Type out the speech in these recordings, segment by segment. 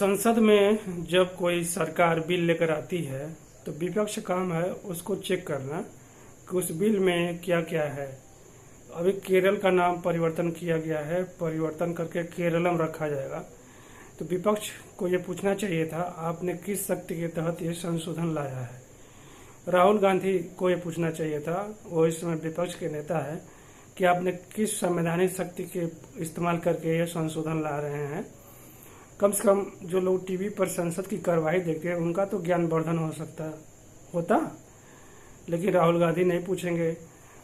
संसद में जब कोई सरकार बिल लेकर आती है तो विपक्ष का काम है उसको चेक करना कि उस बिल में क्या क्या है। अभी केरल का नाम परिवर्तन किया गया है, परिवर्तन करके केरलम रखा जाएगा। तो विपक्ष को ये पूछना चाहिए था आपने किस शक्ति के तहत ये संशोधन लाया है। राहुल गांधी को ये पूछना चाहिए था, वो इस समय विपक्ष के नेता है, कि आपने किस संवैधानिक शक्ति के इस्तेमाल करके ये संशोधन ला रहे हैं। कम से कम जो लोग टीवी पर संसद की कार्यवाही देखते हैं उनका तो ज्ञानवर्धन होता, लेकिन राहुल गांधी नहीं पूछेंगे।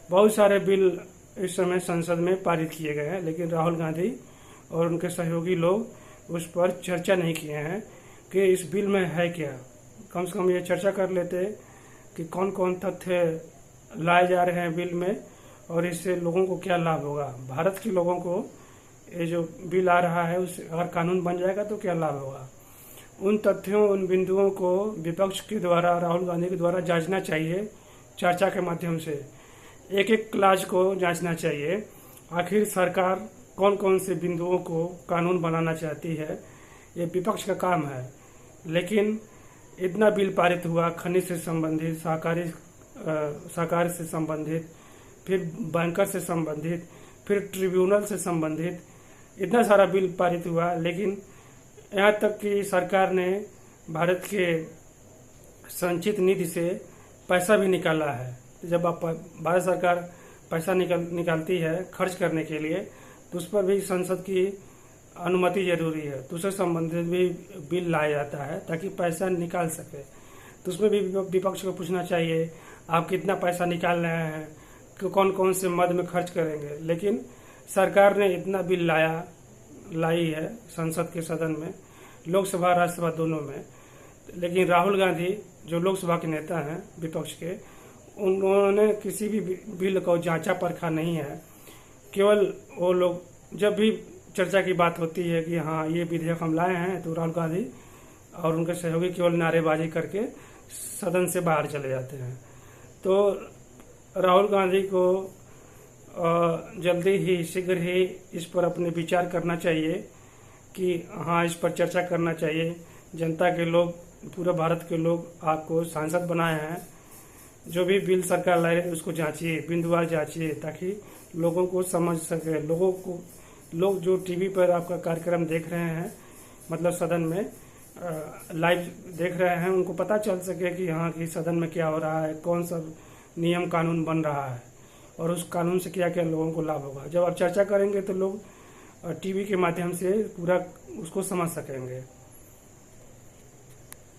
बहुत सारे बिल इस समय संसद में पारित किए गए हैं, लेकिन राहुल गांधी और उनके सहयोगी लोग उस पर चर्चा नहीं किए हैं कि इस बिल में है क्या। कम से कम ये चर्चा कर लेते कि कौन कौन तथ्य लाए जा रहे हैं बिल में और इससे लोगों को क्या लाभ होगा। भारत के लोगों को ये जो बिल आ रहा है उस अगर कानून बन जाएगा तो क्या लाभ होगा। उन तथ्यों, उन बिंदुओं को विपक्ष के द्वारा, राहुल गांधी के द्वारा जांचना चाहिए। चर्चा के माध्यम से एक एक क्लास को जांचना चाहिए। आखिर सरकार कौन कौन से बिंदुओं को कानून बनाना चाहती है, ये विपक्ष का काम है। लेकिन इतना बिल पारित हुआ, खनिज से संबंधित, सहकारी से संबंधित, फिर बैंकर से संबंधित, फिर ट्रिब्यूनल से संबंधित, इतना सारा बिल पारित हुआ, लेकिन यहाँ तक कि सरकार ने भारत के संचित निधि से पैसा भी निकाला है। जब आप भारत सरकार पैसा निकालती है खर्च करने के लिए तो उस पर भी संसद की अनुमति जरूरी है। तो उससे संबंधित भी बिल लाया जाता है ताकि पैसा निकाल सके। तो उसमें भी विपक्ष को पूछना चाहिए आप कितना पैसा निकाल रहे हैं, कि कौन कौन से मद में खर्च करेंगे। लेकिन सरकार ने इतना बिल लाई है संसद के सदन में, लोकसभा राज्यसभा दोनों में। लेकिन राहुल गांधी जो लोकसभा के नेता हैं विपक्ष के, उन्होंने किसी भी बिल को जांचा परखा नहीं है। केवल वो लोग जब भी चर्चा की बात होती है कि हाँ ये विधेयक हम लाए हैं, तो राहुल गांधी और उनके सहयोगी केवल नारेबाजी करके सदन से बाहर चले जाते हैं। तो राहुल गांधी को जल्दी ही, शीघ्र ही इस पर अपने विचार करना चाहिए कि हाँ इस पर चर्चा करना चाहिए। जनता के लोग, पूरे भारत के लोग आपको सांसद बनाए हैं। जो भी बिल सरकार लाए उसको जांचिए, बिंदुवार जांचिए, ताकि लोगों को समझ सके। लोग जो टीवी पर आपका कार्यक्रम देख रहे हैं, मतलब सदन में लाइव देख रहे हैं, उनको पता चल सके कि हाँ कि सदन में क्या हो रहा है, कौन सा नियम कानून बन रहा है और उस कानून से क्या क्या लोगों को लाभ होगा। जब आप चर्चा करेंगे तो लोग टीवी के माध्यम से पूरा उसको समझ सकेंगे।